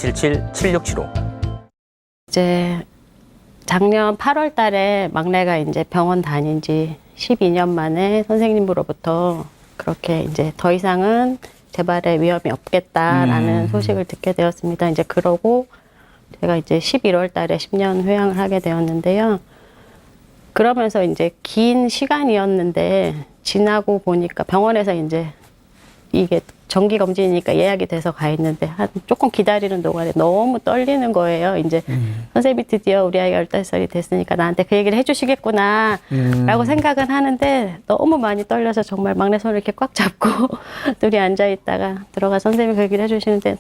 777675. 이제 작년 8월 달에 막내가 이제 병원 다닌 지 12년 만에 선생님으로부터 그렇게 이제 더 이상은 재발의 위험이 없겠다라는 소식을 듣게 되었습니다. 이제 그러고 제가 이제 11월 달에 10년 회양을 하게 되었는데요. 그러면서 이제 긴 시간이었는데 지나고 보니까 병원에서 이제 이게 정기 검진이니까 예약이 돼서 가 있는데 한 조금 기다리는 동안에 너무 떨리는 거예요. 이제 선생님이 드디어 우리 아이가 15살이 됐으니까 나한테 그 얘기를 해주시겠구나 라고 생각은 하는데 너무 많이 떨려서 정말 막내 손을 이렇게 꽉 잡고 둘이 앉아 있다가 들어가 선생님이 그 얘기를 해주시는데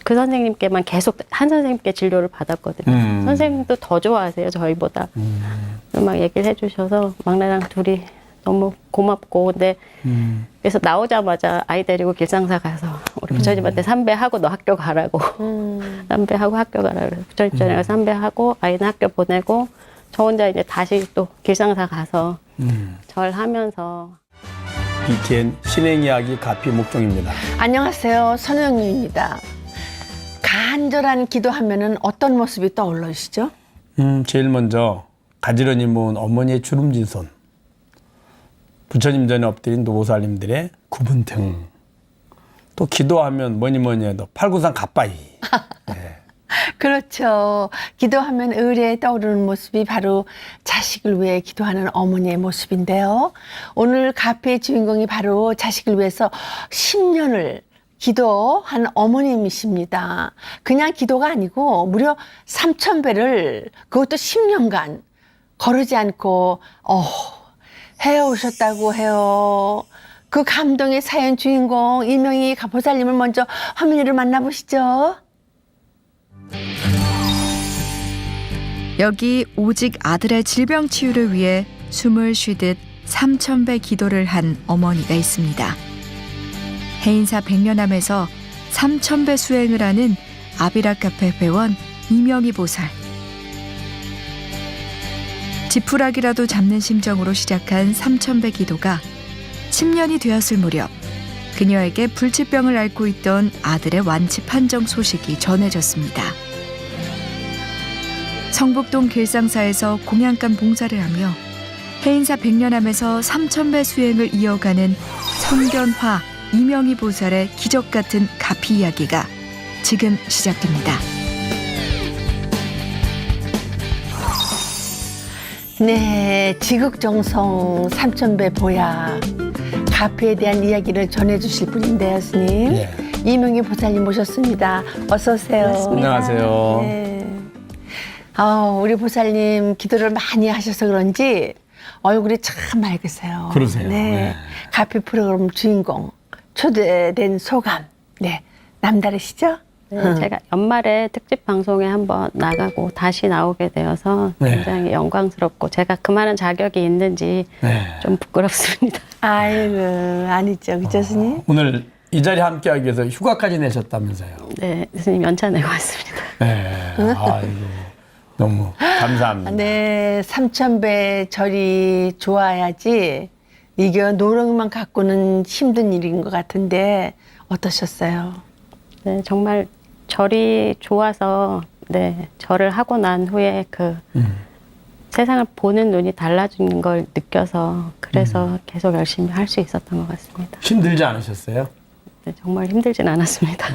그 선생님께만 계속 한 선생님께 진료를 받았거든요. 선생님도 더 좋아하세요, 저희보다. 막 얘기를 해주셔서 막내랑 둘이 너무 고맙고, 근데 그래서 나오자마자 아이 데리고 길상사 가서 우리 부처님한테 삼배하고 너 학교 가라고. 삼배하고 학교 가라고. 부처님 전에 가서 삼배하고 아이는 학교 보내고 저 혼자 이제 다시 또 길상사 가서 절하면서. BTN 신행이야기 가피 목종입니다. 안녕하세요. 선영유입니다. 간절한 기도하면은 어떤 모습이 떠올르시죠? 제일 먼저 가지런히 모은 어머니의 주름진 손, 부처님 전에 엎드린 노보살님들의 굽은 등, 또 기도하면 뭐니 해도 팔구상 갓바위. 네. 그렇죠. 기도하면 의뢰에 떠오르는 모습이 바로 자식을 위해 기도하는 어머니의 모습인데요. 오늘 가피의 주인공이 바로 자식을 위해서 10년을 기도한 어머님이십니다. 그냥 기도가 아니고 무려 3000배를 그것도 10년간 거르지 않고 해오셨다고 해요. 그 감동의 사연 주인공 이명희 보살님을 먼저 화면으로 만나보시죠. 여기 오직 아들의 질병 치유를 위해 숨을 쉬듯 3000배 기도를 한 어머니가 있습니다. 해인사 백년암에서 3000배 수행을 하는 아비라 카페 회원 이명희 보살. 지푸라기라도 잡는 심정으로 시작한 3000배 기도가 10년이 되었을 무렵 그녀에게 불치병을 앓고 있던 아들의 완치 판정 소식이 전해졌습니다. 성북동 길상사에서 공양간 봉사를 하며 해인사 백년암에서 3000배 수행을 이어가는 성견화 이명희 보살의 기적 같은 가피 이야기가 지금 시작됩니다. 네, 지극정성 3000배 보약 가피에 대한 이야기를 전해주실 분인데요, 스님. 네. 이명희 보살님 모셨습니다. 어서 오세요. 안녕하세요. 네. 우리 보살님 기도를 많이 하셔서 그런지 얼굴이 참 맑으세요. 그러세요. 네. 네. 가피 프로그램 주인공 초대된 소감. 네, 남다르시죠? 네, 제가 연말에 특집 방송에 한번 나가고 다시 나오게 되어서 굉장히 영광스럽고 제가 그만한 자격이 있는지 좀 부끄럽습니다. 아이고, 아니죠. 그죠, 스님? 오늘 이 자리에 함께하기 위해서 휴가까지 내셨다면서요. 네, 스님 연차 내고 왔습니다. 네. 아이고, 너무 감사합니다. 네, 3000배 절이 좋아야지 이게 노력만 갖고는 힘든 일인 것 같은데 어떠셨어요? 네, 정말 절이 좋아서 네, 절을 하고 난 후에 그 세상을 보는 눈이 달라지는 걸 느껴서 그래서 계속 열심히 할 수 있었던 것 같습니다. 힘들지 않으셨어요? 네, 정말 힘들진 않았습니다.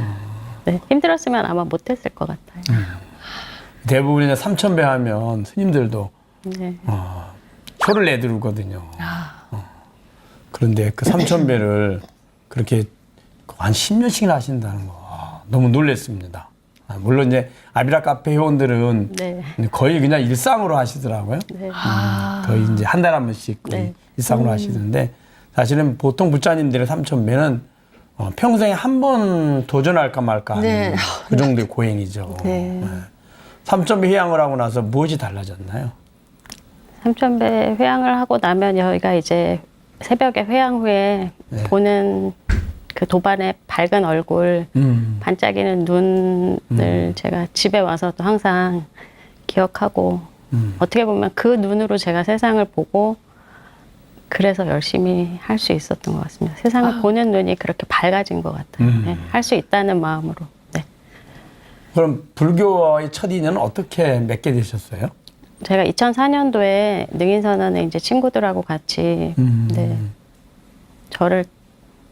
네, 힘들었으면 아마 못했을 것 같아요. 대부분 이제 3000배 하면 스님들도 네. 혀를 내두르거든요. 그런데 그 3000배를 그렇게 한 10년씩이나 하신다는 거 너무 놀랐습니다. 물론 이제 아비라 카페 회원들은 네. 거의 그냥 일상으로 하시더라고요. 네. 거의 이제 한 달에 한 번씩 거의 네. 일상으로 하시는데 사실은 보통 부처님들의 3000배는 평생에 한 번 도전할까 말까 하는 네. 그 정도의 고행이죠. 네. 3000배 회양을 하고 나서 무엇이 달라졌나요? 3000배 회양을 하고 나면 저희가 이제 새벽에 회양 후에 보는 그 도반의 밝은 얼굴, 반짝이는 눈을 제가 집에 와서도 항상 기억하고 어떻게 보면 그 눈으로 제가 세상을 보고 그래서 열심히 할 수 있었던 것 같습니다. 세상을 보는 눈이 그렇게 밝아진 것 같아요. 네, 할 수 있다는 마음으로. 네. 그럼 불교와의 첫 인연은 어떻게 맺게 되셨어요? 제가 2004년도에 능인선언에 이제 친구들하고 같이 네, 저를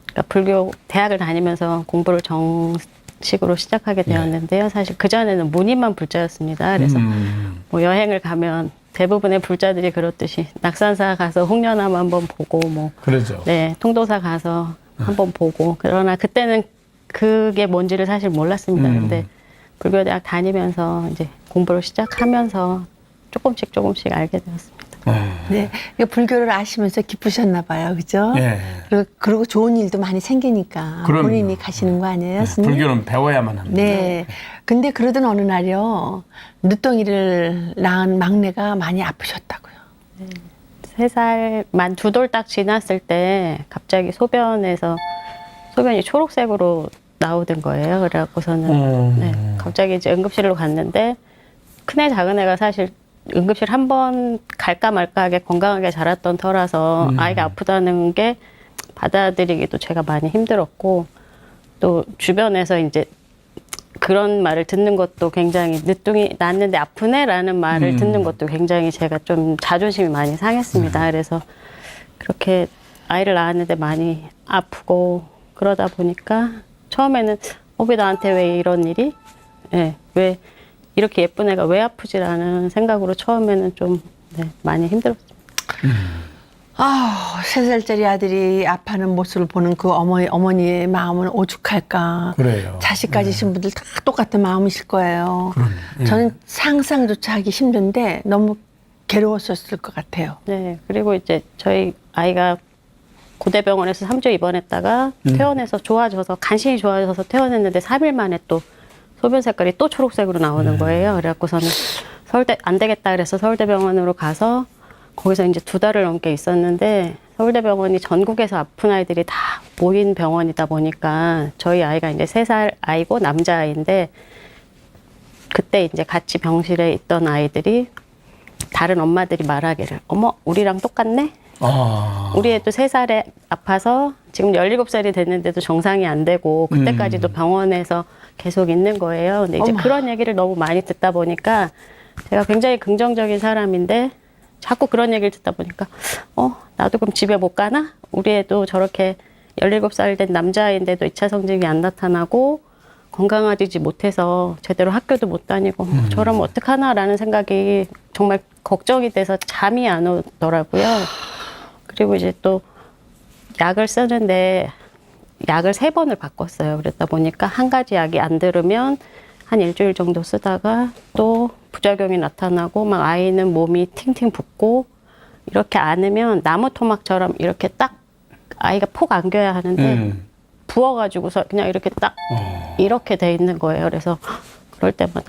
그러니까 불교 대학을 다니면서 공부를 정식으로 시작하게 되었는데요. 사실 그 전에는 무늬만 불자였습니다. 그래서 뭐 여행을 가면 대부분의 불자들이 그렇듯이 낙산사 가서 홍련암 한번 보고 뭐 그러죠. 네, 통도사 가서 한번 보고 그러나 그때는 그게 뭔지를 사실 몰랐습니다. 근데 불교대학 다니면서 이제 공부를 시작하면서 조금씩 알게 되었습니다. 네, 이거 불교를 아시면서 기쁘셨나 봐요, 그죠? 예. 그리고 좋은 일도 많이 생기니까 그럼요. 본인이 가시는 거 아니에요, 스님? 불교는 배워야만 합니다. 네. 근데 그러던 어느 날이요, 늦둥이를 낳은 막내가 많이 아프셨다고요. 3살 만 2돌 딱 지났을 때 갑자기 소변이 초록색으로 나오던 거예요. 그래갖고서는 네, 갑자기 이제 응급실로 갔는데 큰애 작은애가 사실 응급실 한 번 갈까 말까 하게 건강하게 자랐던 터라서 아이가 아프다는 게 받아들이기도 제가 많이 힘들었고 또 주변에서 이제 그런 말을 듣는 것도 굉장히 늦둥이 낳았는데 아프네라는 말을 듣는 것도 굉장히 제가 좀 자존심이 많이 상했습니다. 그래서 그렇게 아이를 낳았는데 많이 아프고 그러다 보니까 처음에는 왜 나한테 왜 이런 일이? 네, 왜 이렇게 예쁜 애가 왜 아프지라는 생각으로 처음에는 좀 네, 많이 힘들었습니다. 아, 3살짜리 아들이 아파하는 모습을 보는 그 어머니의 마음은 오죽할까. 그래요. 자식 가지신 분들 다 똑같은 마음이실 거예요. 저는 상상조차 하기 힘든데 너무 괴로웠었을 것 같아요. 네, 그리고 이제 저희 아이가 고대병원에서 3주 입원했다가 퇴원해서 좋아져서 간신히 좋아져서 퇴원했는데 3일 만에 또 소변 색깔이 또 초록색으로 나오는 거예요. 그래갖고서는 서울대 안 되겠다 그래서 서울대병원으로 가서 거기서 이제 2달을 넘게 있었는데 서울대병원이 전국에서 아픈 아이들이 다 모인 병원이다 보니까 저희 아이가 이제 3살 아이고 남자아이인데 그때 이제 같이 병실에 있던 아이들이 다른 엄마들이 말하기를 어머 우리랑 똑같네? 우리 애도 3살에 아파서 지금 17살이 됐는데도 정상이 안 되고 그때까지도 병원에서 계속 있는 거예요. 근데 이제 그런 얘기를 너무 많이 듣다 보니까 제가 굉장히 긍정적인 사람인데 자꾸 그런 얘기를 듣다 보니까 나도 그럼 집에 못 가나? 우리 애도 저렇게 17살 된 남자인데도 2차 성징이 안 나타나고 건강하지 못해서 제대로 학교도 못 다니고 저러면 어떡하나라는 생각이 정말 걱정이 돼서 잠이 안 오더라고요. 그리고 이제 또 약을 쓰는데 약을 3번을 바꿨어요. 그러다 보니까 한 가지 약이 안 들으면 한 일주일 정도 쓰다가 또 부작용이 나타나고 막 아이는 몸이 팅팅 붓고 이렇게 안으면 나무 토막처럼 이렇게 딱 아이가 폭 안겨야 하는데 부어가지고서 그냥 이렇게 딱 이렇게 돼 있는 거예요. 그래서 그럴 때마다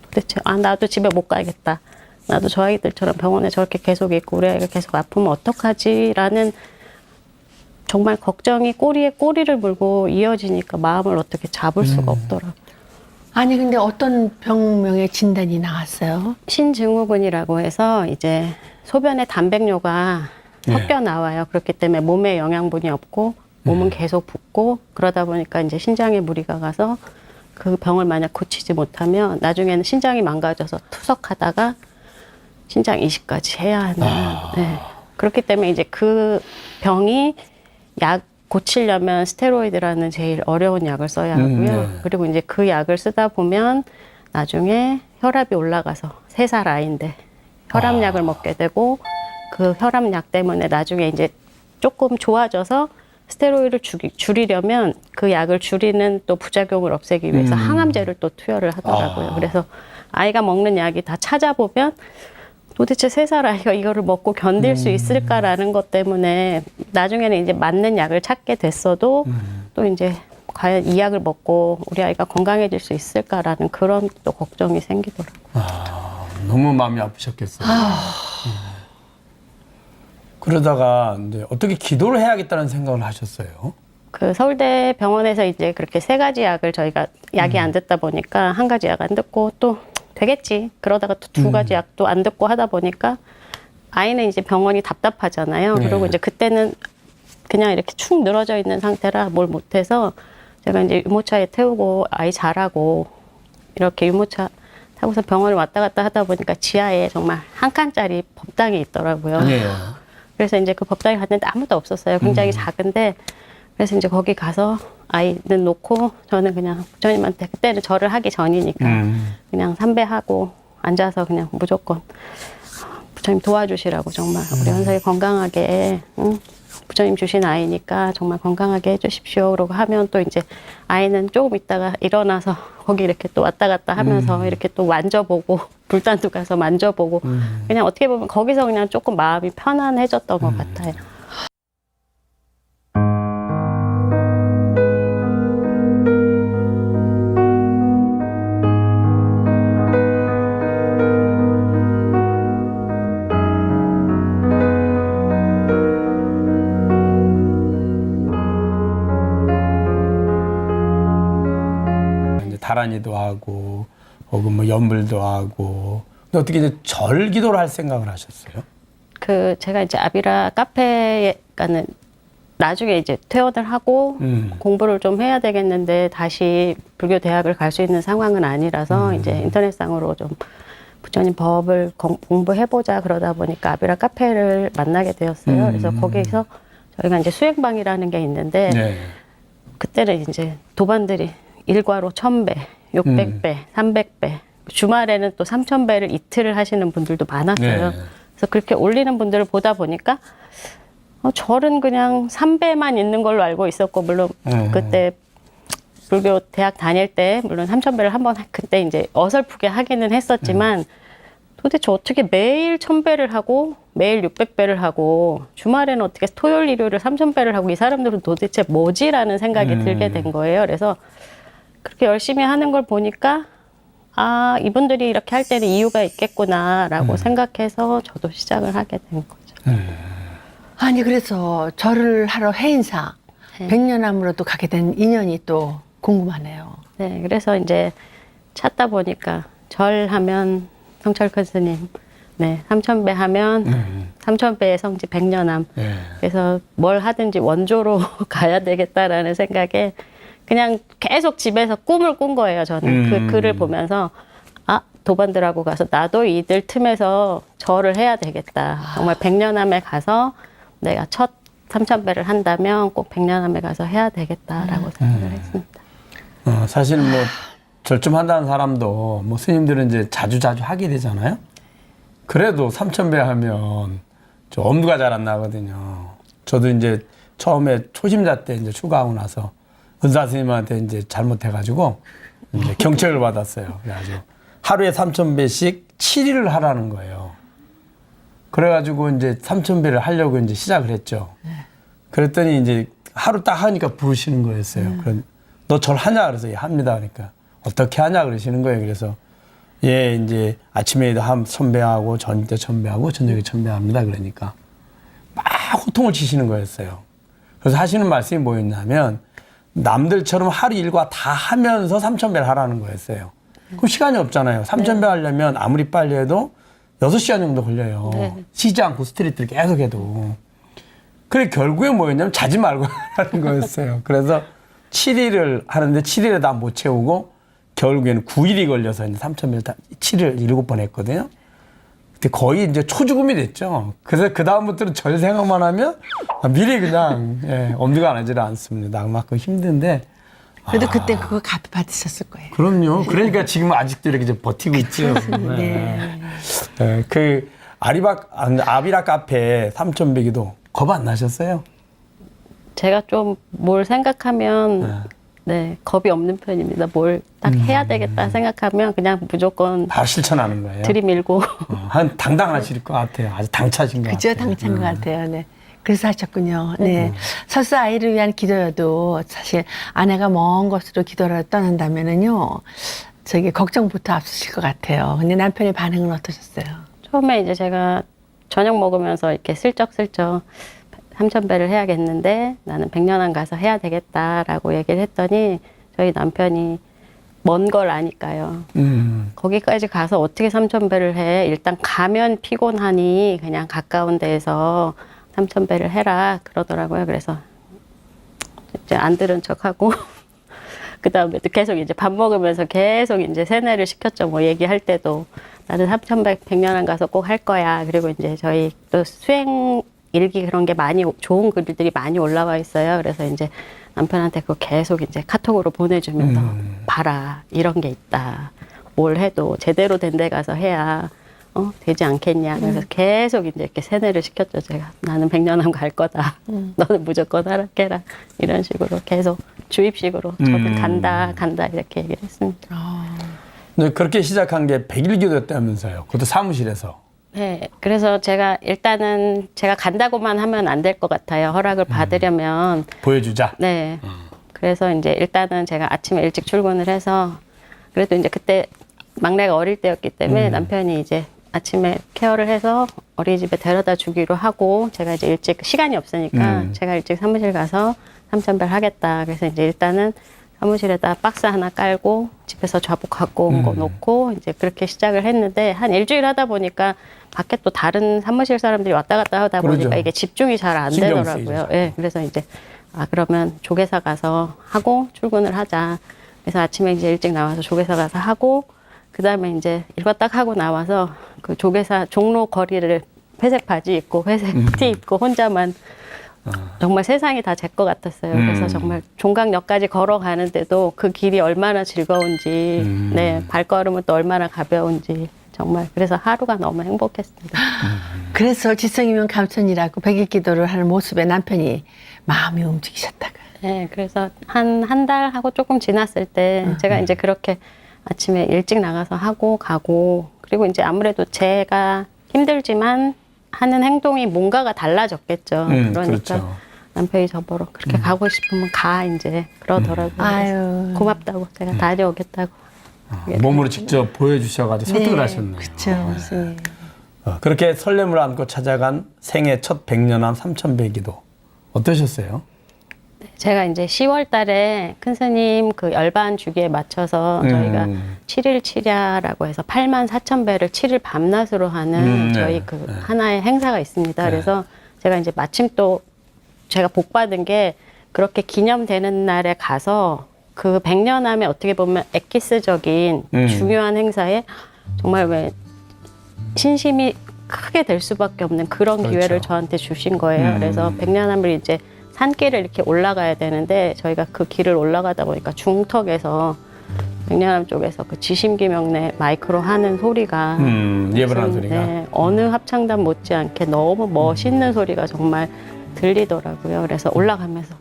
도대체 나도 집에 못 가야겠다. 나도 저 아이들처럼 병원에 저렇게 계속 있고 우리 아이가 계속 아프면 어떡하지라는 정말 걱정이 꼬리에 꼬리를 물고 이어지니까 마음을 어떻게 잡을 수가 없더라고요. 아니 근데 어떤 병명의 진단이 나왔어요? 신증후군이라고 해서 이제 소변에 단백뇨가 섞여 나와요. 그렇기 때문에 몸에 영양분이 없고 몸은 계속 붓고 그러다 보니까 이제 신장에 무리가 가서 그 병을 만약 고치지 못하면 나중에는 신장이 망가져서 투석하다가 신장 이식까지 해야 하는. 네. 그렇기 때문에 이제 그 병이 약 고치려면 스테로이드라는 제일 어려운 약을 써야 하고요. 그리고 이제 그 약을 쓰다 보면 나중에 혈압이 올라가서 3살 아이인데 혈압약을 먹게 되고 그 혈압약 때문에 나중에 이제 조금 좋아져서 스테로이드를 줄이려면 그 약을 줄이는 또 부작용을 없애기 위해서 항암제를 또 투여를 하더라고요. 그래서 아이가 먹는 약이 다 찾아보면 도대체 3살 아이가 이거를 먹고 견딜 수 있을까라는 것 때문에 나중에는 이제 맞는 약을 찾게 됐어도 또 이제 과연 이 약을 먹고 우리 아이가 건강해질 수 있을까라는 그런 또 걱정이 생기더라고요. 너무 마음이 아프셨겠어요. 그러다가 이제 어떻게 기도를 해야겠다는 생각을 하셨어요? 그 서울대 병원에서 이제 그렇게 3가지 약을 저희가 약이 안 듣다 보니까 한 가지 약 안 듣고 또 되겠지. 그러다가 또 2가지 약도 안 듣고 하다 보니까 아이는 이제 병원이 답답하잖아요. 그리고 이제 그때는 그냥 이렇게 축 늘어져 있는 상태라 뭘 못해서 제가 이제 유모차에 태우고 아이 자라고 이렇게 유모차 타고서 병원을 왔다 갔다 하다 보니까 지하에 정말 한 칸짜리 법당이 있더라고요. 예. 그래서 이제 그 법당에 갔는데 아무도 없었어요. 굉장히 작은데 그래서 이제 거기 가서 아이는 놓고 저는 그냥 부처님한테 그때는 절을 하기 전이니까 그냥 삼배하고 앉아서 그냥 무조건 부처님 도와주시라고 정말 우리 현석이 건강하게 부처님 주신 아이니까 정말 건강하게 해주십시오. 그러고 하면 또 이제 아이는 조금 있다가 일어나서 거기 이렇게 또 왔다 갔다 하면서 이렇게 또 만져보고 불단도 가서 만져보고 그냥 어떻게 보면 거기서 그냥 조금 마음이 편안해졌던 것 같아요. 이제 다란이도 하고 혹은 뭐 연불도 하고. 근데 어떻게 이제 절 기도를 할 생각을 하셨어요? 그 제가 이제 아비라 카페에 가는 나중에 이제 퇴원을 하고 공부를 좀 해야 되겠는데 다시 불교 대학을 갈 수 있는 상황은 아니라서 이제 인터넷상으로 좀 부처님 법을 공부해보자 그러다 보니까 아비라 카페를 만나게 되었어요. 그래서 거기서 저희가 이제 수행방이라는 게 있는데 네. 그때는 이제 도반들이 일과로 1000배, 600배, 300배, 주말에는 또 3000배를 이틀을 하시는 분들도 많았어요. 네. 그래서 그렇게 올리는 분들을 보다 보니까 절은 그냥 3배만 있는 걸로 알고 있었고 물론 그때 불교 대학 다닐 때 물론 3000배를 한번 그때 이제 어설프게 하기는 했었지만 도대체 어떻게 매일 1000배를 하고 매일 600배를 하고 주말에는 어떻게 토요일 일요일을 3000배를 하고 이 사람들은 도대체 뭐지라는 생각이 들게 된 거예요. 그래서 그렇게 열심히 하는 걸 보니까 아 이분들이 이렇게 할 때는 이유가 있겠구나라고 생각해서 저도 시작을 하게 된 거죠. 아니 그래서 절을 하러 해인사 네. 백년암으로도 가게 된 인연이 또 궁금하네요. 네, 그래서 이제 찾다 보니까 절하면 성철큰 스님, 네, 3000배 하면 3000배의 성지 백년암. 네. 그래서 뭘 하든지 원조로 가야 되겠다라는 생각에 그냥 계속 집에서 꿈을 꾼 거예요. 저는 그 글을 보면서 아 도반들하고 가서 나도 이들 틈에서 절을 해야 되겠다. 정말 백년암에 가서 내가 첫 3000배를 한다면 꼭 백년암에 가서 해야 되겠다라고 생각을 했습니다. 사실 뭐 절 좀 한다는 사람도 뭐 스님들은 이제 자주 하게 되잖아요. 그래도 3000배 하면 저 엄두가 잘 안 나거든요. 저도 이제 처음에 초심자 때 이제 출가하고 나서 은사 스님한테 이제 잘못해가지고 이제 경책을 받았어요. 그래가지고 하루에 3000배씩 7일을 하라는 거예요. 그래가지고 이제 3000배를 하려고 이제 시작을 했죠. 그랬더니 이제 하루 딱 하니까 부르시는 거였어요. 너 절 하냐? 그래서 예, 합니다. 그러니까 어떻게 하냐? 그러시는 거예요. 그래서 예, 이제 아침에도 한 1000배하고 저녁 때 1000배하고 저녁에 1000배합니다. 그러니까 막 호통을 치시는 거였어요. 그래서 하시는 말씀이 뭐였냐면 남들처럼 하루 일과 다 하면서 3000배를 하라는 거였어요. 그럼 시간이 없잖아요. 3000배 하려면 아무리 빨리 해도 6시간 정도 걸려요. 네. 쉬지 않고 스트레이트를 계속 해도. 그래 결국에 뭐였냐면 자지 말고 하는 거였어요. 그래서 7일을 하는데 7일에 다 못 채우고 결국에는 9일이 걸려서 이제 3000배를 다 7일 7번 했거든요. 근데 거의 이제 초죽음이 됐죠. 그래서 그 다음부터는 절 생각만 하면 미리 그냥 예, 엄두가 나지를 않습니다. 그만큼 힘든데. 그래도 그때 그거 값 받으셨을 거예요. 그럼요. 그러니까 지금 아직도 이렇게 이제 버티고 있죠. 네. 네, 그 아비라 카페 3000배기도 겁 안 나셨어요? 제가 좀 뭘 생각하면 네, 겁이 없는 편입니다. 뭘 딱 해야 되겠다 생각하면 그냥 무조건 바로 실천하는 거예요. 들이밀고 한 당당하실 것 같아요. 아주 당차신 것 그죠? 같아요. 당찬 것 같아요. 네. 그래서 하셨군요. 네. 설사 아이를 위한 기도여도 사실 아내가 먼 곳으로 기도를 떠난다면은요, 저기 걱정부터 앞서실 것 같아요. 근데 남편의 반응은 어떠셨어요? 처음에 이제 제가 저녁 먹으면서 이렇게 슬쩍슬쩍 3000배를 해야겠는데 나는 백년암 가서 해야 되겠다라고 얘기를 했더니 저희 남편이 먼 걸 아니까요. 거기까지 가서 어떻게 3000배를 해? 일단 가면 피곤하니 그냥 가까운 데에서 3000배를 해라 그러더라고요. 그래서 이제 안 들은 척하고 그다음에 또 계속 이제 밥 먹으면서 계속 이제 세뇌를 시켰죠. 뭐 얘기할 때도 나는 3,100년안 가서 꼭 할 거야. 그리고 이제 저희 또 수행 일기 그런 게 많이 좋은 글들이 많이 올라와 있어요. 그래서 이제 남편한테 그거 계속 이제 카톡으로 보내주면서 봐라 이런 게 있다. 뭘 해도 제대로 된 데 가서 해야 되지 않겠냐. 그래서 계속 이제 이렇게 세뇌를 시켰죠. 제가 나는 100년안 갈 거다. 너는 무조건 하락해라. 이런 식으로 계속 주입식으로 저는 간다 이렇게 얘기를 했습니다. 근데 그렇게 시작한 게 100일 기도였다면서요. 그것도 사무실에서. 네, 그래서 제가 일단은 제가 간다고만 하면 안 될 것 같아요. 허락을 받으려면. 보여주자. 네. 그래서 이제 일단은 제가 아침에 일찍 출근을 해서 그래도 이제 그때 막내가 어릴 때였기 때문에 남편이 이제 아침에 케어를 해서 어린이집에 데려다 주기로 하고 제가 이제 일찍 시간이 없으니까 제가 일찍 사무실 가서 3,100 하겠다. 그래서 이제 일단은 사무실에다 박스 하나 깔고 집에서 좌복 갖고 온 거 놓고 이제 그렇게 시작을 했는데 한 일주일 하다 보니까 밖에 또 다른 사무실 사람들이 왔다 갔다 하다 보니까 그러죠. 이게 집중이 잘 안 신경 되더라고요. 쓰이죠. 예, 그래서 이제 그러면 조계사 가서 하고 출근을 하자. 그래서 아침에 이제 일찍 나와서 조계사 가서 하고 그다음에 이제 이거 딱 하고 나와서 그 조계사 종로 거리를 회색 바지 입고 회색 티 입고 혼자만 정말 세상이 다 제 것 같았어요. 그래서 정말 종각역까지 걸어가는데도 그 길이 얼마나 즐거운지, 네, 발걸음은 또 얼마나 가벼운지, 정말. 그래서 하루가 너무 행복했습니다. 그래서 지성이면 감천이라고 100일 기도를 하는 모습에 남편이 마음이 움직이셨다가. 네, 그래서 한 달 하고 조금 지났을 때 제가 이제 그렇게 아침에 일찍 나가서 하고 가고, 그리고 이제 아무래도 제가 힘들지만 하는 행동이 뭔가가 달라졌겠죠. 그러니까 그렇죠. 남편이 저보러 그렇게 가고 싶으면 가 이제 그러더라고요. 아유. 고맙다고 제가 다녀오겠다고. 몸으로 직접 보여주셔가지고 설득을 하셨네요. 그렇죠. 네. 그렇게 설렘을 안고 찾아간 생애 첫 100년암 3,100기도 어떠셨어요? 제가 이제 10월 달에 큰 스님 그 열반 주기에 맞춰서 저희가 7일 칠야라고 해서 84,000배를 7일 밤낮으로 하는 저희 그 하나의 행사가 있습니다. 그래서 제가 이제 마침 또 제가 복 받은 게 그렇게 기념되는 날에 가서 그 100년암에 어떻게 보면 엑기스적인 중요한 행사에 정말 왜 신심이 크게 될 수밖에 없는 그런 그렇죠. 기회를 저한테 주신 거예요. 그래서 100년암을 이제 산길을 이렇게 올라가야 되는데 저희가 그 길을 올라가다 보니까 중턱에서 백년암 쪽에서 그 지심기명내 마이크로 하는 소리가 예불하는 소리가 네, 어느 합창단 못지않게 너무 멋있는 소리가 정말 들리더라고요. 그래서 올라가면서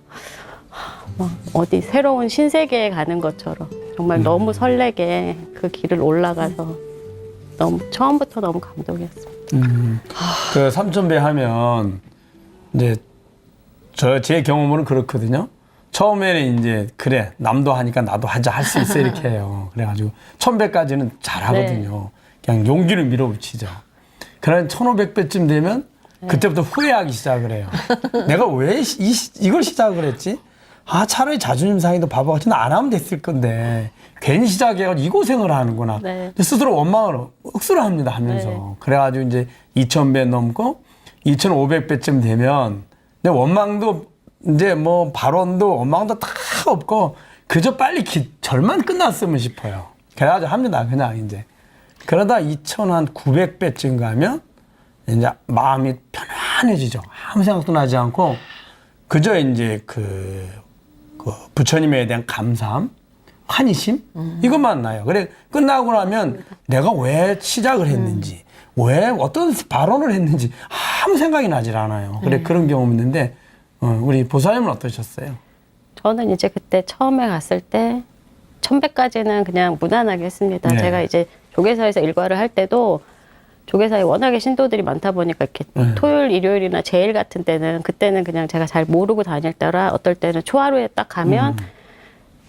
막 어디 새로운 신세계에 가는 것처럼 정말 너무 설레게 그 길을 올라가서 너무 처음부터 너무 감동이었습니다. 그 3,000배 하면 이제 제 경험으로는 그렇거든요. 처음에는 이제 그래 남도 하니까 나도 하자 할 수 있어 이렇게 해요. 그래가지고 1,000배까지는 잘하거든요. 그냥 용기를 밀어붙이죠. 그러나 1,500배쯤 되면 그때부터 후회하기 시작을 해요. 내가 왜 이걸 시작을 했지? 차라리 자존심 상해도 바보같이 안 하면 됐을 건데 괜히 시작해가지고 이 고생을 하는구나. 네. 스스로 원망을 억수로 합니다 하면서. 네. 그래가지고 이제 2,000배 넘고 2,500배쯤 되면 근데 원망도 이제 뭐 발언도 원망도 다 없고 그저 빨리 절만 끝났으면 싶어요. 그래가지고 합니다 그냥 이제. 그러다 2,900배쯤 가면 이제 마음이 편안해지죠. 아무 생각도 나지 않고 그저 이제 그 부처님에 대한 감사함, 환희심 이것만 나요. 그래 끝나고 나면 내가 왜 시작을 했는지, 왜 어떤 발언을 했는지 아무 생각이 나질 않아요. 그래 그런 경험이 있는데 우리 보살님은 어떠셨어요? 저는 이제 그때 처음에 갔을 때 1,000배까지는 그냥 무난하게 했습니다. 네. 제가 이제 조계사에서 일과를 할 때도 조계사에 워낙에 신도들이 많다 보니까 이렇게 토요일, 일요일이나 제일 같은 때는 그때는 그냥 제가 잘 모르고 다닐 때라 어떨 때는 초하루에 딱 가면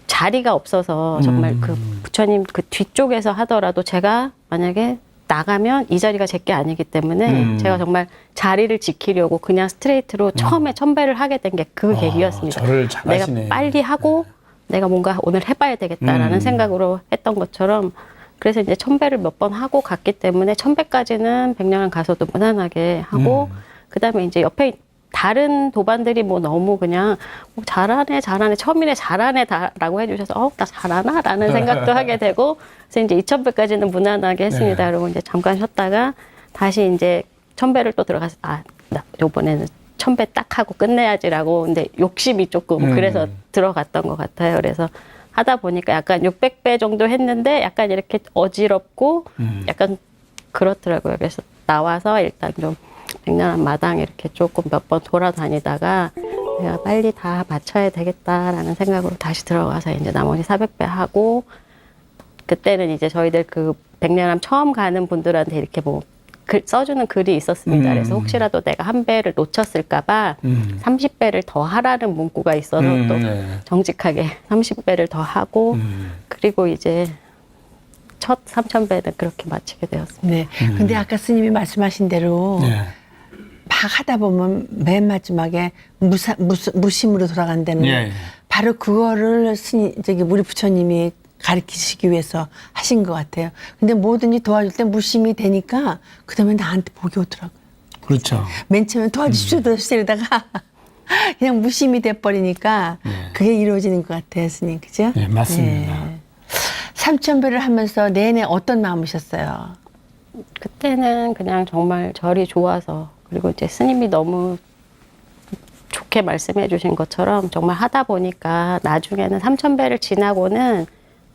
자리가 없어서 정말 그 부처님 그 뒤쪽에서 하더라도 제가 만약에 나가면 이 자리가 제게 아니기 때문에 제가 정말 자리를 지키려고 그냥 스트레이트로 처음에 1,000배를 하게 된 게 그 계기였습니다. 절을 잘하시네. 내가 빨리 하고 내가 뭔가 오늘 해봐야 되겠다라는 생각으로 했던 것처럼 그래서 이제 1,000배를 몇 번 하고 갔기 때문에 1,000배까지는 100년을 가서도 무난하게 하고 그다음에 이제 옆에 다른 도반들이 뭐 너무 그냥 뭐 잘하네 처음이네 잘하네라고 해주셔서 나 잘하나라는 생각도 하게 되고 그래서 이제 2,000배까지는 무난하게 했습니다. 네. 그리고 이제 잠깐 쉬었다가 다시 이제 1,000배를 또 들어가서 나 이번에는 1,000배 딱 하고 끝내야지라고 근데 욕심이 조금 그래서 들어갔던 것 같아요. 그래서 하다 보니까 약간 600배 정도 했는데 약간 이렇게 어지럽고 약간 그렇더라고요. 그래서 나와서 일단 좀 백년암 마당 이렇게 조금 몇 번 돌아다니다가 내가 빨리 다 마쳐야 되겠다라는 생각으로 다시 들어가서 이제 나머지 400배 하고 그때는 이제 저희들 그 백년암 처음 가는 분들한테 이렇게 뭐 써주는 글이 있었습니다. 그래서 혹시라도 내가 한 배를 놓쳤을까봐 30배를 더 하라는 문구가 있어서 또 정직하게 30배를 더 하고 그리고 이제 첫 3,000배는 그렇게 마치게 되었습니다. 네. 근데 아까 스님이 말씀하신 대로 네. 막 하다 보면 맨 마지막에 무심으로 돌아간다는 예. 바로 그거를 우리 부처님이 가르치시기 위해서 하신 것 같아요. 근데 뭐든지 도와줄 때 무심이 되니까 그다음에 나한테 복이 오더라고요. 그렇죠. 맨 처음에 도와주십시오 이러다가 그냥 무심이 돼버리니까 그게 이루어지는 것 같아요, 스님. 그죠? 네, 맞습니다. 3,000배를 하면서 내내 어떤 마음이셨어요? 그때는 그냥 정말 절이 좋아서 그리고 이제 스님이 너무 좋게 말씀해 주신 것처럼 정말 하다 보니까 나중에는 3,000배를 지나고는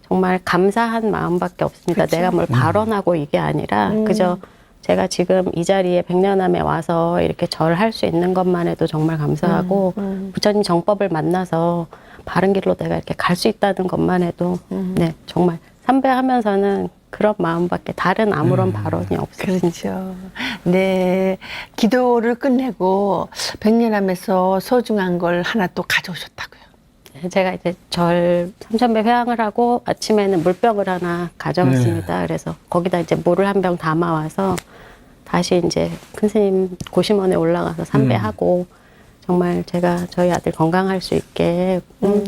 정말 감사한 마음밖에 없습니다. 그치? 내가 뭘 발언하고 이게 아니라 그저 제가 지금 이 자리에 백년암에 와서 이렇게 절을 할 수 있는 것만 해도 정말 감사하고 부처님 정법을 만나서 바른 길로 내가 이렇게 갈 수 있다는 것만 해도 네 정말 삼배하면서는 그런 마음밖에 다른 아무런 발언이 없었습니다. 그렇죠. 네. 기도를 끝내고 백년암에서 소중한 걸 하나 또 가져오셨다고요. 제가 이제 절 3,000배 회항을 하고 아침에는 물병을 하나 가져갔습니다. 그래서 거기다 이제 물을 한 병 담아와서 다시 이제 큰 스님 고심원에 올라가서 삼배하고 정말 제가 저희 아들 건강할 수 있게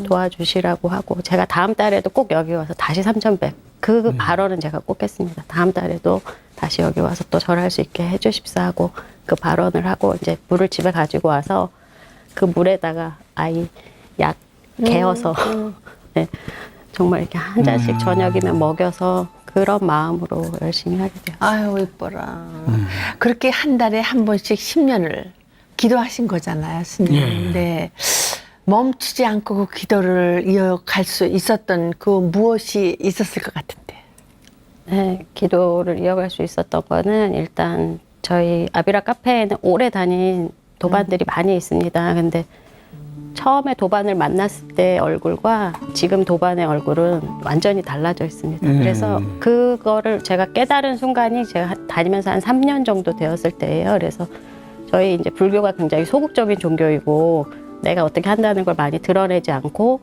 도와주시라고 하고 제가 다음 달에도 꼭 여기 와서 다시 3,000배 그 발언은 제가 꼭 했습니다. 다음 달에도 다시 여기 와서 또 절할 수 있게 해주십사 하고 그 발언을 하고 이제 물을 집에 가지고 와서 그 물에다가 아이 약 개어서 네, 정말 이렇게 한 잔씩 저녁이면 먹여서 그런 마음으로 열심히 하게 되었어요. 아유, 이뻐라. 그렇게 한 달에 한 번씩 10년을 기도하신 거잖아요, 스님. 예. 네. 멈추지 않고 그 기도를 이어갈 수 있었던 그 무엇이 있었을 것 같은데. 네, 기도를 이어갈 수 있었던 거는 일단 저희 아비라 카페에는 오래 다닌 도반들이 많이 있습니다. 근데 처음에 도반을 만났을 때 얼굴과 지금 도반의 얼굴은 완전히 달라져 있습니다. 그래서 그거를 제가 깨달은 순간이 제가 다니면서 한 3년 정도 되었을 때예요. 그래서 저희 이제 불교가 굉장히 소극적인 종교이고 내가 어떻게 한다는 걸 많이 드러내지 않고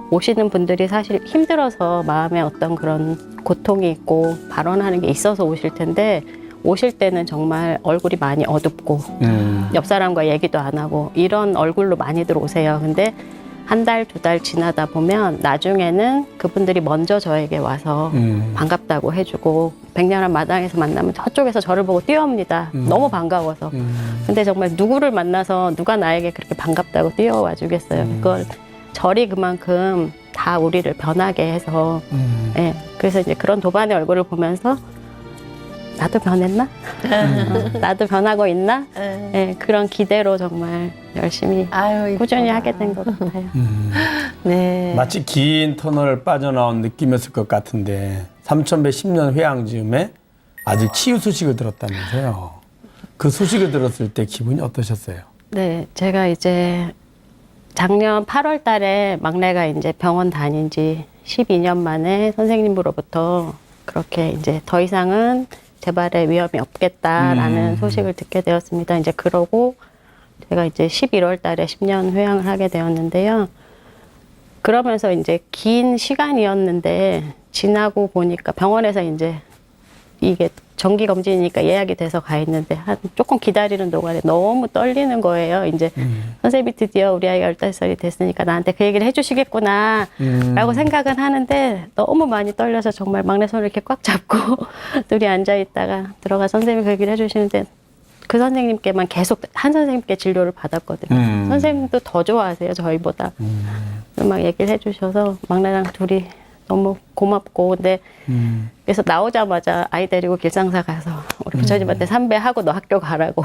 오시는 분들이 사실 힘들어서 마음에 어떤 그런 고통이 있고 발언하는 게 있어서 오실 텐데 오실 때는 정말 얼굴이 많이 어둡고 옆 사람과 얘기도 안 하고 이런 얼굴로 많이들 오세요. 근데 한 달, 2달 지나다 보면 나중에는 그분들이 먼저 저에게 와서 반갑다고 해주고 백년암 마당에서 만나면 저쪽에서 저를 보고 뛰어옵니다. 너무 반가워서. 근데 정말 누구를 만나서 누가 나에게 그렇게 반갑다고 뛰어와 주겠어요. 그걸 절이 그만큼 다 우리를 변하게 해서 예, 그래서 이제 그런 도반의 얼굴을 보면서 나도 변했나? 나도 변하고 있나? 예, 그런 기대로 정말 열심히 아유, 꾸준히 이뻐라. 하게 된 것 같아요. 네. 마치 긴 터널을 빠져나온 느낌이었을 것 같은데 3,000배 10년 회항 즈음에 아들 치유 소식을 들었다면서요. 그 소식을 들었을 때 기분이 어떠셨어요? 네, 제가 이제 작년 8월 달에 막내가 이제 병원 다닌 지 12년 만에 선생님으로부터 그렇게 이제 더 이상은 재발의 위험이 없겠다라는 소식을 듣게 되었습니다. 이제 그러고 제가 이제 11월 달에 10년 회항을 하게 되었는데요. 그러면서 이제 긴 시간이었는데 지나고 보니까 병원에서 이제 이게 정기 검진이니까 예약이 돼서 가 있는데 한 조금 기다리는 동안에 너무 떨리는 거예요. 이제 선생님이 드디어 우리 아이가 15살이 됐으니까 나한테 그 얘기를 해주시겠구나 라고 생각은 하는데 너무 많이 떨려서 정말 막내 손을 이렇게 꽉 잡고 둘이 앉아 있다가 들어가 선생님이 그 얘기를 해주시는데 그 선생님께만 계속 한 선생님께 진료를 받았거든요. 선생님도 더 좋아하세요, 저희보다. 막 얘기를 해주셔서 막내랑 둘이 너무 고맙고, 근데 그래서 나오자마자 아이 데리고 길상사 가서 우리 부처님한테 삼배하고 너 학교 가라고.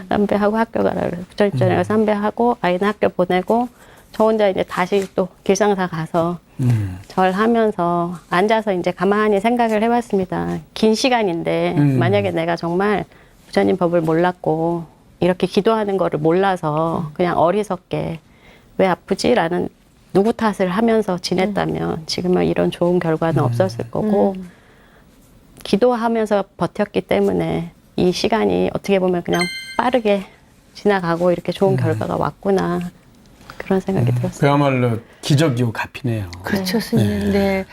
삼배하고 학교 가라고. 부처님 전에 가서 삼배하고 아이는 학교 보내고 저 혼자 이제 다시 또 길상사 가서 절하면서 앉아서 이제 가만히 생각을 해봤습니다. 긴 시간인데 만약에 내가 정말 부처님 법을 몰랐고 이렇게 기도하는 거를 몰라서 그냥 어리석게 왜 아프지라는 누구 탓을 하면서 지냈다면 지금은 이런 좋은 결과는 없었을 거고 기도하면서 버텼기 때문에 이 시간이 어떻게 보면 그냥 빠르게 지나가고 이렇게 좋은 결과가 왔구나 그런 생각이 들었어요. 그야말로 기적이고 갚이네요. 그렇죠, 스님. 네.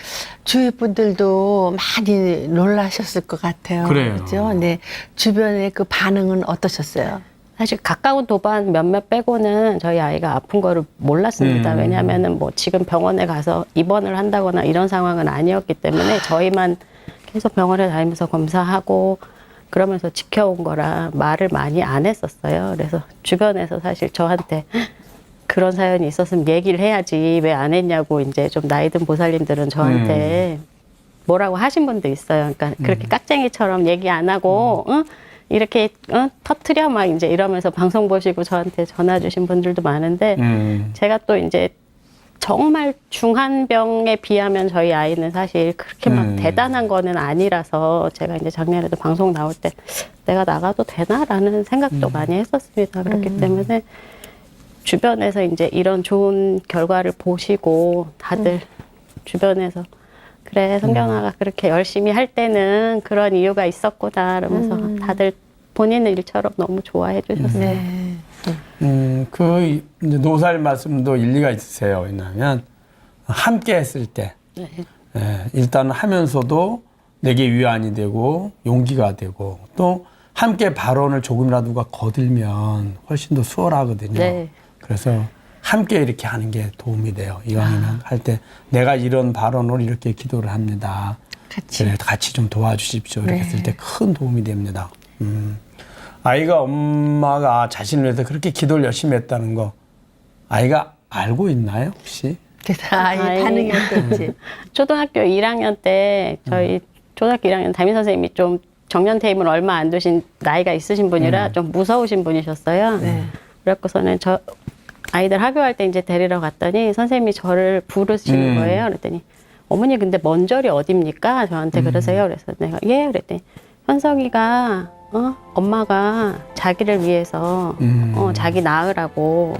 주위 분들도 많이 놀라셨을 것 같아요. 그래요. 그렇죠? 네. 주변의 그 반응은 어떠셨어요? 사실 가까운 도반 몇몇 빼고는 저희 아이가 아픈 거를 몰랐습니다. 왜냐하면은 뭐 지금 병원에 가서 입원을 한다거나 이런 상황은 아니었기 때문에 저희만 계속 병원에 다니면서 검사하고 그러면서 지켜온 거라 말을 많이 안 했었어요. 그래서 주변에서 사실 저한테 그런 사연이 있었으면 얘기를 해야지 왜 안 했냐고 이제 좀 나이 든 보살님들은 저한테 뭐라고 하신 분도 있어요. 그러니까 그렇게 깍쟁이처럼 얘기 안 하고 응? 이렇게 터트려 막 이제 이러면서 방송 보시고 저한테 전화 주신 분들도 많은데 제가 또 이제 정말 중한 병에 비하면 저희 아이는 사실 그렇게 막 대단한 거는 아니라서 제가 이제 작년에도 방송 나올 때 내가 나가도 되나라는 생각도 많이 했었습니다. 그렇기 때문에 주변에서 이제 이런 좋은 결과를 보시고 다들 주변에서 그래 성경아가 그렇게 열심히 할 때는 그런 이유가 있었구나 이러면서 다들 본인 일처럼 너무 좋아해 주셨어요. 네. 그 이제 노사님 말씀도 일리가 있으세요. 왜냐하면 함께 했을 때 일단 하면서도 내게 위안이 되고 용기가 되고 또 함께 발언을 조금이라도 거들면 훨씬 더 수월하거든요. 네. 그래서 함께 이렇게 하는 게 도움이 돼요. 이왕이면 할 때 내가 이런 발언을 이렇게 기도를 합니다. 그래, 같이 좀 도와주십시오. 이렇게 했을 때 큰 도움이 됩니다. 아이가 엄마가 자신을 위해서 그렇게 기도를 열심히 했다는 거 아이가 알고 있나요 혹시? 그래서 아이 반응이 어떨지. 초등학교 1학년 때 저희 초등학교 1학년 담임 선생님이 좀 정년 퇴임을 얼마 안 두신 나이가 있으신 분이라 좀 무서우신 분이셨어요. 네. 그래갖고서는 저 아이들 학교할 때 이제 데리러 갔더니 선생님이 저를 부르시는 거예요. 그랬더니 어머니 근데 먼저리 어딥니까? 저한테 그러세요. 그래서 내가 예 그랬더니 현석이가 엄마가 자기를 위해서 자기 낳으라고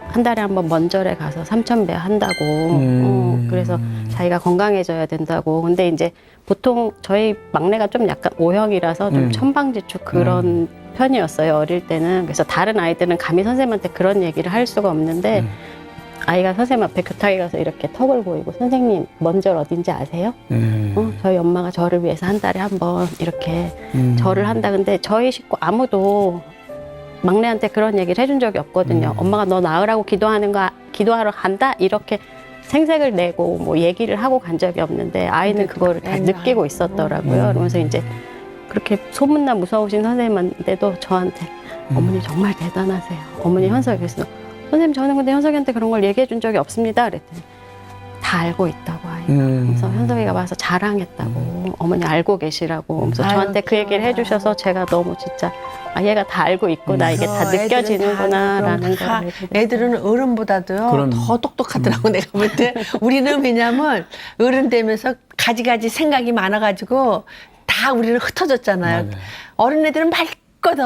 한 달에 한 번 먼절에 가서 3,000배 한다고 그래서 자기가 건강해져야 된다고. 근데 이제 보통 저희 막내가 좀 약간 O형이라서 좀 천방지축 그런 편이었어요 어릴 때는. 그래서 다른 아이들은 감히 선생님한테 그런 얘기를 할 수가 없는데 아이가 선생님 앞에 교탁에 가서 이렇게 턱을 보이고 선생님 먼절 어딘지 아세요? 저희 엄마가 저를 위해서 한 달에 한 번 이렇게 절을 한다. 근데 저희 식구 아무도 막내한테 그런 얘기를 해준 적이 없거든요. 엄마가 너 낳으라고 기도하러 간다 이렇게 생색을 내고 뭐 얘기를 하고 간 적이 없는데 아이는 그거를 다 느끼고 있었더라고요. 그러면서 이제 그렇게 소문나 무서우신 선생님한테도 저한테 어머니 정말 대단하세요. 어머니 현석이 그래서 선생님 저는 근데 현석이한테 그런 걸 얘기해 준 적이 없습니다. 그랬더니 다 알고 있다고 아이가. 그래서 현석이가 와서 자랑했다고 어머니 알고 계시라고. 그래서 저한테 그 얘기를 해주셔서 제가 너무 진짜 얘가 다 알고 있구나 이게 다 느껴지는구나라는 걸. 애들은 어른보다도요 더 똑똑하더라고 내가 볼 때. 우리는 왜냐면 어른 되면서 가지가지 생각이 많아가지고 다 우리는 흩어졌잖아요. 맞아요. 어린애들은 맑거든.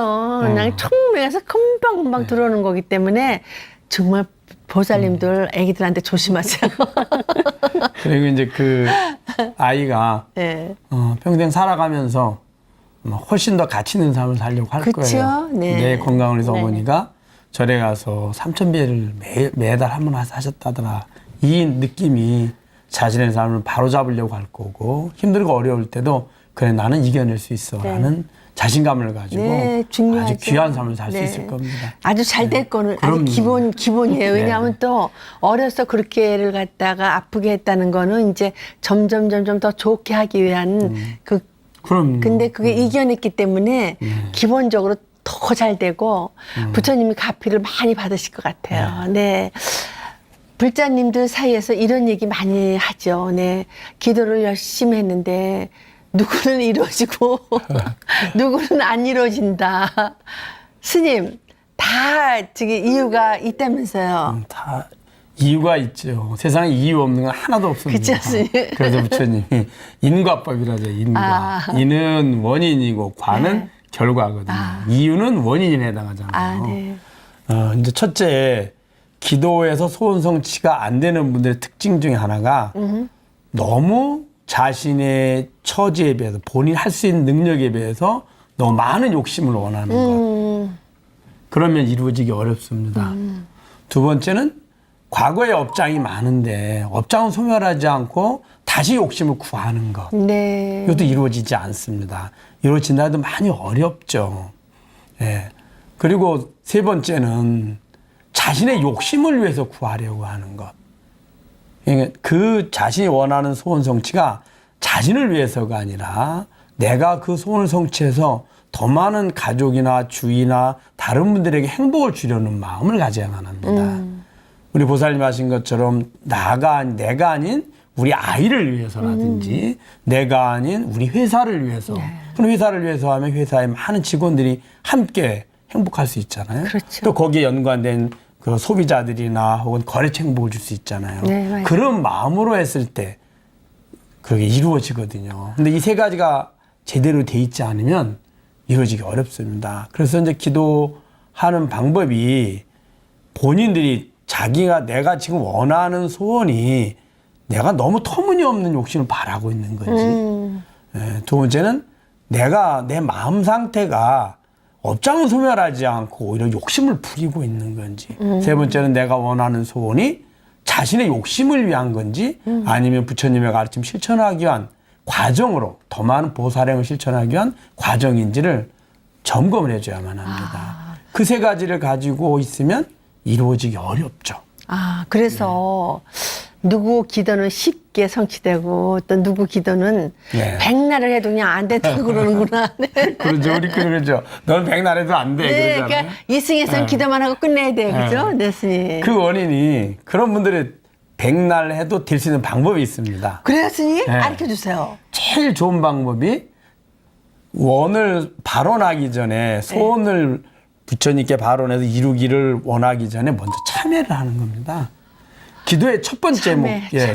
그냥 청명해서 금방금방 들어오는 거기 때문에 정말 보살님들 애기들한테 조심하세요. 그리고 이제 그 아이가 네. 평생 살아가면서 훨씬 더 가치 있는 삶을 살려고 할 그쵸? 거예요. 네. 내 건강을 위해서 네. 어머니가 절에 가서 3,000배를 매달 한 번 하셨다더라. 이 느낌이 자신의 삶을 바로잡으려고 할 거고 힘들고 어려울 때도 그래 나는 이겨낼 수 있어 라는 자신감을 가지고 네, 중요하죠. 아주 귀한 삶을 살 수 네. 있을 겁니다. 아주 잘 될 거는 그럼요. 아주 기본이에요. 네. 왜냐하면 또 어려서 그렇게 애를 갖다가 아프게 했다는 거는 이제 점점 더 좋게 하기 위한 그 그럼. 근데 그게 이겨냈기 때문에 기본적으로 더 잘 되고 부처님이 가피를 많이 받으실 것 같아요. 네. 불자님들 사이에서 이런 얘기 많이 하죠. 네. 기도를 열심히 했는데 누구는 이루어지고 누구는 안 이루어진다. 스님, 다 저기 이유가 있다면서요. 다 이유가 있죠. 세상에 이유 없는 건 하나도 없습니다. 그치 않습니까? 그래서 부처님이 인과법이라죠. 인과. 인은 원인이고 과는 네. 결과거든요. 이유는 원인에 해당하잖아요. 네. 이제 첫째, 기도에서 소원 성취가 안 되는 분들의 특징 중에 하나가 너무 자신의 처지에 비해서 본인 할 수 있는 능력에 비해서 너무 많은 욕심을 원하는 것. 그러면 이루어지기 어렵습니다. 두 번째는 과거에 업장이 많은데 업장은 소멸하지 않고 다시 욕심을 구하는 것. 네. 이것도 이루어지지 않습니다. 이루어진다 해도 많이 어렵죠. 예. 그리고 세 번째는 자신의 욕심을 위해서 구하려고 하는 것. 그러니까 그 자신이 원하는 소원 성취가 자신을 위해서가 아니라 내가 그 소원을 성취해서 더 많은 가족이나 주위나 다른 분들에게 행복을 주려는 마음을 가져야만 합니다. 우리 보살님 하신 것처럼 내가 아닌 우리 아이를 위해서라든지 내가 아닌 우리 회사를 위해서. 그럼 회사를 위해서 하면 회사의 많은 직원들이 함께 행복할 수 있잖아요. 그렇죠. 또 거기에 연관된 그 소비자들이나 혹은 거래처 행복을 줄 수 있잖아요. 네, 맞아요. 그런 마음으로 했을 때 그게 이루어지거든요. 근데 이 세 가지가 제대로 돼 있지 않으면 이루어지기 어렵습니다. 그래서 이제 기도하는 방법이 본인들이 내가 지금 원하는 소원이 내가 너무 터무니없는 욕심을 바라고 있는 건지. 예, 두 번째는 내가 내 마음 상태가 업장은 소멸하지 않고 오히려 욕심을 부리고 있는 건지. 세 번째는 내가 원하는 소원이 자신의 욕심을 위한 건지 아니면 부처님의 가르침 실천하기 위한 과정으로 더 많은 보살행을 실천하기 위한 과정인지를 점검을 해줘야만 합니다. 그 세 가지를 가지고 있으면 이루어지기 어렵죠. 그래서 누구 기도는 쉽게 성취되고 또 누구 기도는 네. 백날을 해도 그냥 안 된다고 그러는구나. 네. 그러죠. 우리 그러죠. 넌 백날 해도 안 돼. 네, 그러잖아요. 그러니까 이승에서는 기도만 하고 끝내야 돼, 그죠? 네, 스님. 그 원인이 그런 분들이 백날 해도 될 수 있는 방법이 있습니다. 그래요, 스님? 네. 알려 주세요. 제일 좋은 방법이 원을 발언하기 전에 소원을 부처님께 발언해서 이루기를 원하기 전에 먼저 참회를 하는 겁니다. 기도의 첫 번째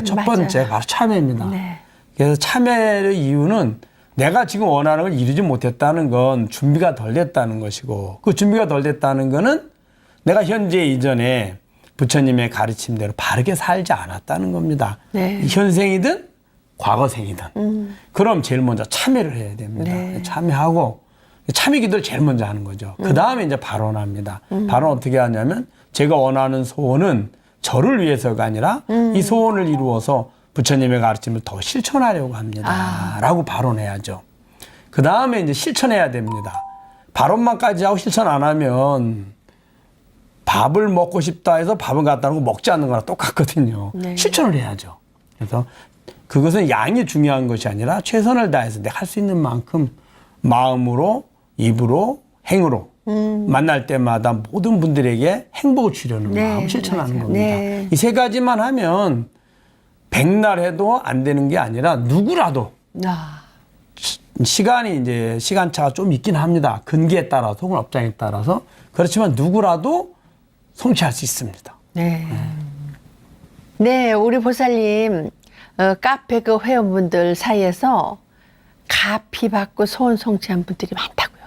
첫 번째 맞아요. 바로 참회입니다. 네. 그래서 참회의 이유는 내가 지금 원하는 걸 이루지 못했다는 건 준비가 덜 됐다는 것이고 그 준비가 덜 됐다는 거는 내가 현재 이전에 부처님의 가르침대로 바르게 살지 않았다는 겁니다. 네. 현생이든 과거생이든. 그럼 제일 먼저 참회를 해야 됩니다. 네. 참회하고 참회 기도를 제일 먼저 하는 거죠. 그 다음에 이제 발언합니다. 발언 어떻게 하냐면 제가 원하는 소원은 저를 위해서가 아니라 이 소원을 이루어서 부처님의 가르침을 더 실천하려고 합니다. 라고 발언해야죠. 그 다음에 이제 실천해야 됩니다. 발언만까지 하고 실천 안 하면 밥을 먹고 싶다 해서 밥을 갖다 놓고 먹지 않는 거랑 똑같거든요. 네. 실천을 해야죠. 그래서 그것은 양이 중요한 것이 아니라 최선을 다해서 내가 할 수 있는 만큼 마음으로, 입으로, 행으로 만날 때마다 모든 분들에게 행복을 주려는 네, 마음을 실천하는 맞아요. 겁니다. 네. 이 세 가지만 하면 백날 해도 안 되는 게 아니라 누구라도 시간이 이제 시간차가 좀 있긴 합니다. 근기에 따라서 혹은 업장에 따라서. 그렇지만 누구라도 성취할 수 있습니다. 네. 네, 우리 보살님, 카페 그 회원분들 사이에서 가피 받고 소원 성취한 분들이 많다고요.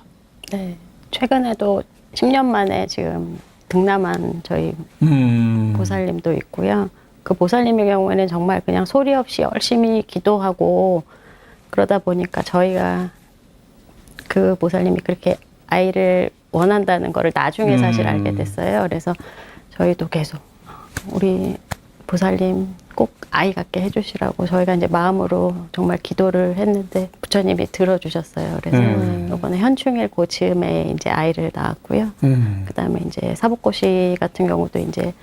네. 최근에도 10년 만에 지금 등남한 저희 보살님도 있고요. 그 보살님의 경우에는 정말 그냥 소리 없이 열심히 기도하고 그러다 보니까 저희가 그 보살님이 그렇게 아이를 원한다는 거를 나중에 사실 알게 됐어요. 그래서 저희도 계속 우리 보살님 꼭 아이 갖게 해주시라고 저희가 이제 마음으로 정말 기도를 했는데 부처님이 들어주셨어요. 그래서 이번에 현충일 고즈음에 이제 아이를 낳았고요. 그다음에 이제 사복고시 같은 경우도 이제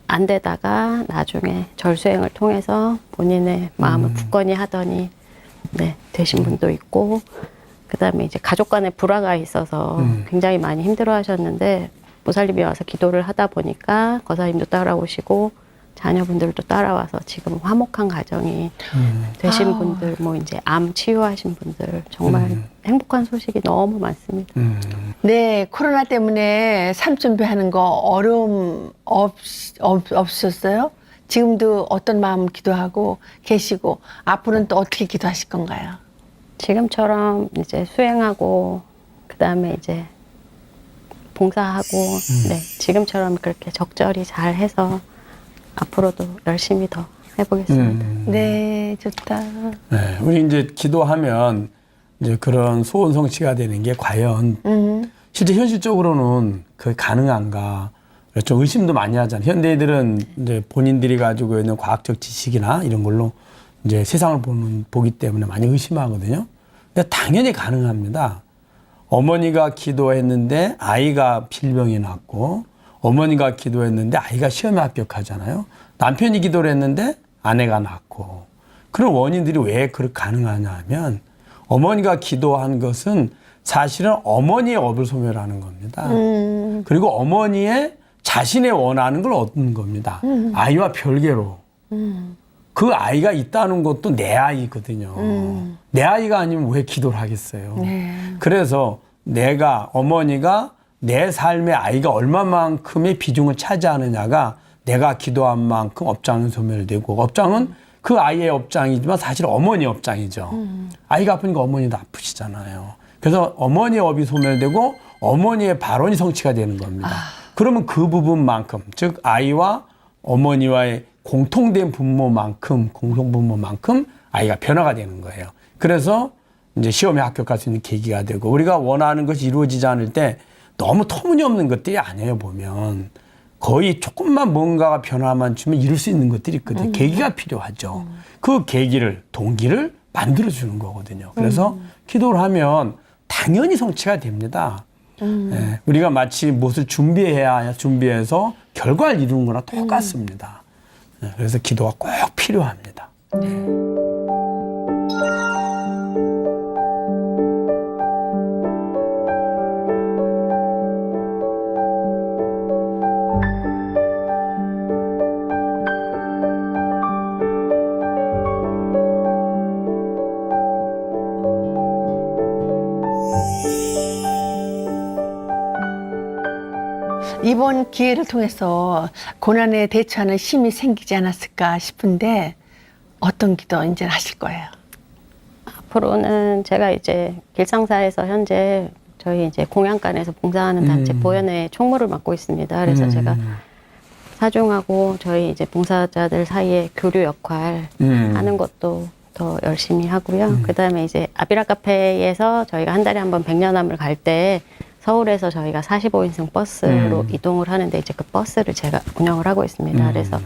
안 되다가 나중에 절수행을 통해서 본인의 마음을 굳건히 하더니 네, 되신 분도 있고, 그다음에 이제 가족 간에 불화가 있어서 굉장히 많이 힘들어하셨는데 보살님이 와서 기도를 하다 보니까 거사님도 따라오시고 자녀분들도 따라와서 지금 화목한 가정이 되신 분들, 뭐 이제 암 치유하신 분들 정말 행복한 소식이 너무 많습니다. 네, 코로나 때문에 삼준비 하는 거 어려움 없으셨어요? 지금도 어떤 마음 기도하고 계시고 앞으로는 또 어떻게 기도하실 건가요? 지금처럼 이제 수행하고 그다음에 이제 봉사하고 네, 지금처럼 그렇게 적절히 잘 해서 앞으로도 열심히 더 해보겠습니다. 네, 좋다. 네, 우리 이제 기도하면 이제 그런 소원 성취가 되는 게 과연 실제 현실적으로는 그게 가능한가 좀 의심도 많이 하잖아요. 현대인들은 이제 본인들이 가지고 있는 과학적 지식이나 이런 걸로 이제 세상을 보기 때문에 많이 의심하거든요. 근데 당연히 가능합니다. 어머니가 기도했는데 아이가 빌병이 났고, 어머니가 기도했는데 아이가 시험에 합격하잖아요. 남편이 기도를 했는데 아내가 낳고. 그런 원인들이 왜 그렇게 가능하냐 하면 어머니가 기도한 것은 사실은 어머니의 업을 소멸하는 겁니다. 그리고 어머니의 자신의 원하는 걸 얻는 겁니다. 아이와 별개로. 그 아이가 있다는 것도 내 아이거든요. 내 아이가 아니면 왜 기도를 하겠어요. 네. 그래서 어머니가 내 삶의 아이가 얼마만큼의 비중을 차지하느냐가 내가 기도한 만큼 업장은 소멸되고, 업장은 그 아이의 업장이지만 사실 어머니 업장이죠. 아이가 아프니까 어머니도 아프시잖아요. 그래서 어머니의 업이 소멸되고 어머니의 발언이 성취가 되는 겁니다. 그러면 그 부분만큼, 즉 아이와 어머니와의 공통된 공통분모만큼 아이가 변화가 되는 거예요. 그래서 이제 시험에 합격할 수 있는 계기가 되고, 우리가 원하는 것이 이루어지지 않을 때 너무 터무니없는 것들이 아니에요. 보면 거의 조금만 뭔가가 변화만 주면 이룰 수 있는 것들이 있거든요. 계기가 필요하죠. 그 계기를, 동기를 만들어주는 거거든요. 그래서 기도를 하면 당연히 성취가 됩니다. 예, 우리가 마치 무엇을 준비해서 결과를 이루는 거랑 똑같습니다. 예, 그래서 기도가 꼭 필요합니다. 이번 기회를 통해서 고난에 대처하는 힘이 생기지 않았을까 싶은데 어떤 기도 이제 하실 거예요? 앞으로는 제가 이제 길상사에서 현재 저희 이제 공양간에서 봉사하는 단체 보현회 총무를 맡고 있습니다. 그래서 제가 사중하고 저희 이제 봉사자들 사이에 교류 역할 하는 것도 더 열심히 하고요. 그다음에 이제 아비라 카페에서 저희가 한 달에 한 번 백년암을 갈 때 서울에서 저희가 45인승 버스로 이동을 하는데 이제 그 버스를 제가 운영을 하고 있습니다. 그래서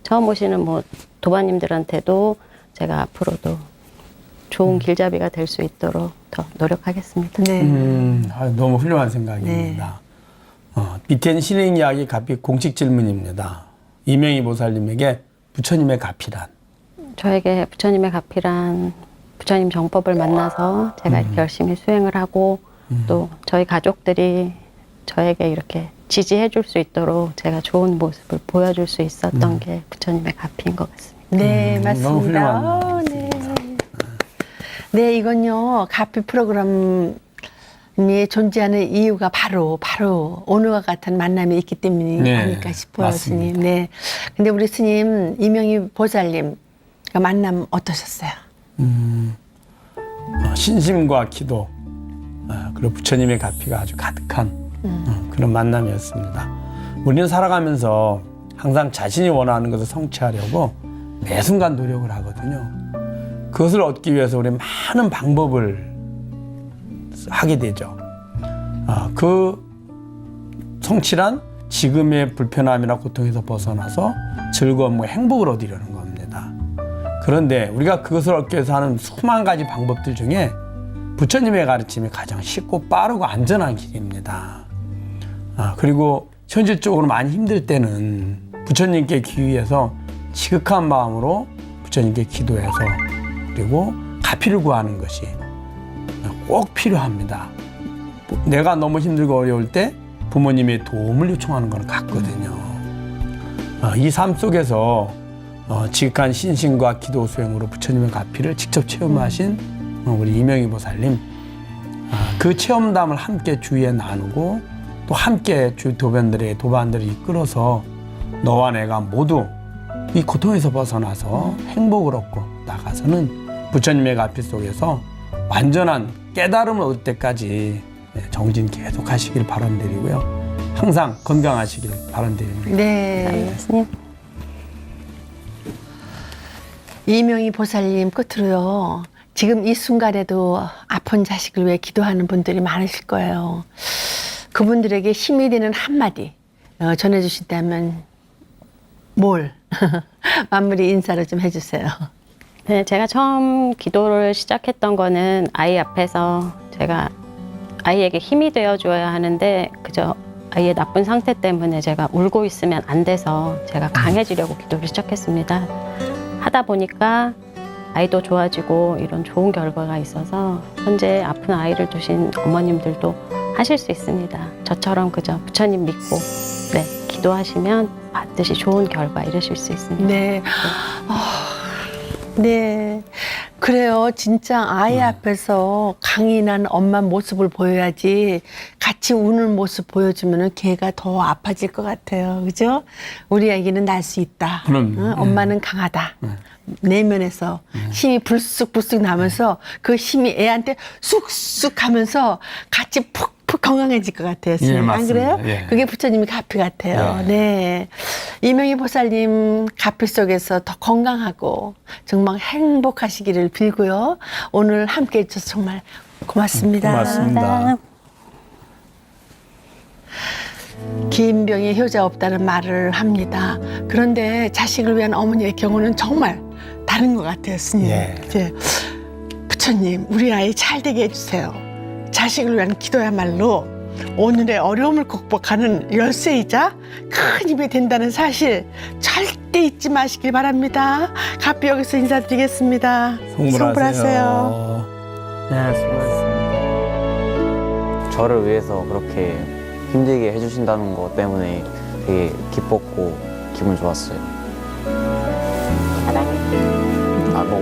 처음 오시는 뭐 도반님들한테도 제가 앞으로도 좋은 길잡이가 될 수 있도록 더 노력하겠습니다. 네. 너무 훌륭한 생각입니다. 밑에는 신행 이야기 가피 공식 질문입니다. 이명희 보살님에게 부처님의 가피란? 저에게 부처님의 가피란 부처님 정법을 만나서 제가 이렇게 열심히 수행을 하고 또 저희 가족들이 저에게 이렇게 지지해 줄 수 있도록 제가 좋은 모습을 보여줄 수 있었던 게 부처님의 가피인 것 같습니다. 네, 너무 맞습니다. 훌륭한 네. 네, 이건요, 가피 프로그램이 존재하는 이유가 바로 오늘과 같은 만남이 있기 때문이 네, 아닐까 싶어요, 맞습니다. 스님. 네. 근데 우리 스님, 이명희 보살님, 만남 어떠셨어요? 신심과 기도, 그리고 부처님의 가피가 아주 가득한 그런 만남이었습니다. 우리는 살아가면서 항상 자신이 원하는 것을 성취하려고 매 순간 노력을 하거든요. 그것을 얻기 위해서 우리는 많은 방법을 하게 되죠. 그 성취란 지금의 불편함이나 고통에서 벗어나서 즐거움과 행복을 얻으려는 겁니다. 그런데 우리가 그것을 얻기 위해서 하는 수만 가지 방법들 중에 부처님의 가르침이 가장 쉽고 빠르고 안전한 길입니다. 그리고 현실적으로 많이 힘들 때는 부처님께 기위해서 지극한 마음으로 부처님께 기도해서, 그리고 가피를 구하는 것이 꼭 필요합니다. 내가 너무 힘들고 어려울 때 부모님의 도움을 요청하는 건 같거든요. 이 삶 속에서 지극한 신심과 기도 수행으로 부처님의 가피를 직접 체험하신 우리 이명희 보살님, 그 체험담을 함께 주위에 나누고 또 함께 주 도반들을 이끌어서 너와 내가 모두 이 고통에서 벗어나서 행복을 얻고 나가서는 부처님의 가피 속에서 완전한 깨달음을 얻을 때까지 정진 계속 하시길 바람드리고요. 항상 건강하시길 바람드립니다. 네. 스님. 이명희 보살님 끝으로요. 지금 이 순간에도 아픈 자식을 위해 기도하는 분들이 많으실 거예요. 그분들에게 힘이 되는 한마디 전해주신다면 뭘? 마무리 인사를 좀 해주세요. 네, 제가 처음 기도를 시작했던 거는 아이 앞에서 제가 아이에게 힘이 되어줘야 하는데 그저 아이의 나쁜 상태 때문에 제가 울고 있으면 안 돼서 제가 강해지려고 기도를 시작했습니다. 하다 보니까 아이도 좋아지고 이런 좋은 결과가 있어서 현재 아픈 아이를 두신 어머님들도 하실 수 있습니다. 저처럼 그저 부처님 믿고 기도하시면 반드시 좋은 결과 이루실 수 있습니다. 네. 네. 그래요. 진짜 아이 앞에서 강인한 엄마 모습을 보여야지 같이 우는 모습 보여주면은 걔가 더 아파질 것 같아요. 그죠? 우리 아기는 날 수 있다. 그럼요. 엄마는 강하다. 내면에서 힘이 불쑥불쑥 나면서 그 힘이 애한테 쑥쑥 하면서 같이 푹푹 건강해질 것 같아요. 예, 안 맞습니다. 그래요? 예. 그게 부처님의 가피 같아요. 예. 네. 이명희 보살님 가피 속에서 더 건강하고 정말 행복하시기를 빌고요. 오늘 함께 해주셔서 정말 고맙습니다. 고맙습니다. 긴 병에 효자 없다는 말을 합니다. 그런데 자식을 위한 어머니의 경우는 정말 다른 것 같아요, 스님. 예. 이제 부처님, 우리 아이 잘 되게 해주세요. 자식을 위한 기도야말로 오늘의 어려움을 극복하는 열쇠이자 큰 힘이 된다는 사실 절대 잊지 마시길 바랍니다. 가피 여기서 인사드리겠습니다. 송불하세요. 네, 수고하셨습니다. 저를 위해서 그렇게 힘들게 해주신다는 것 때문에 되게 기뻤고 기분 좋았어요. 사랑해. 아, 뭐